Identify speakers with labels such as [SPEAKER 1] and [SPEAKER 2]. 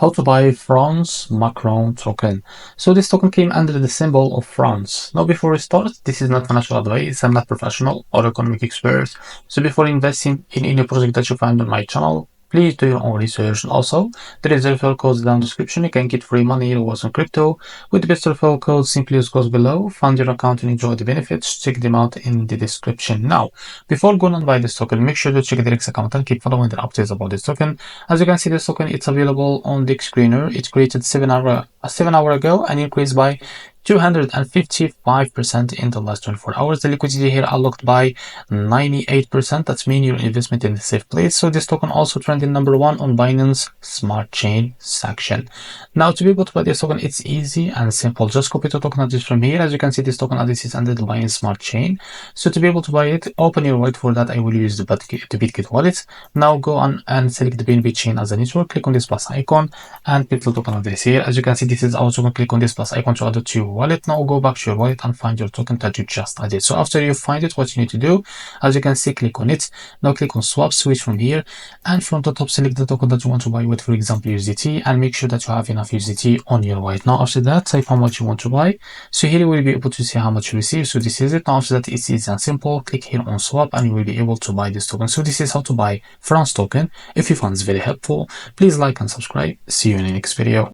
[SPEAKER 1] How to buy France Macron token. So this token came under the symbol of France. Now before we start, this is not financial advice. I'm not professional or economic expert. So before investing in any project that you find on my channel, please do your own research. And also, there is a referral code down the description. You can get free money rewards on crypto. With the best referral code, simply use goes below. Fund your account and enjoy the benefits. Check them out in the description. Now, before going on buy this token, make sure to check the REFERRAL account and keep following the updates about this token. As you can see, this token, it's available on the screener. It created 7 hour ago and increased by 255% in the last 24 hours. The liquidity here unlocked by 98%. That's mean your investment in a safe place. So this token also trending #1 on Binance Smart Chain section. Now to be able to buy this token, it's easy and simple. Just copy the token address from here. As you can see, this token address is under the Binance Smart Chain. So to be able to buy it, open your wallet. For that, I will use the Bitget wallet. Now go on and select the BNB chain as a network. Click on this plus icon and click the token address here. As you can see, this is also going to click on this plus icon to add it to your wallet. Now go back to your wallet and find your token that you just added. So after you find it, what you need to do, as you can see, click on it. Now click on swap, switch from here, and from the top select the token that you want to buy with, for example USDT, and make sure that you have enough USDT on your wallet. Now after that, type how much you want to buy. So here you will be able to see how much you receive. So this is it. Now after that, it's easy and simple. Click here on swap and you will be able to buy this token. So this is how to buy France token. If you found this very helpful, please like and subscribe. See you in the next video.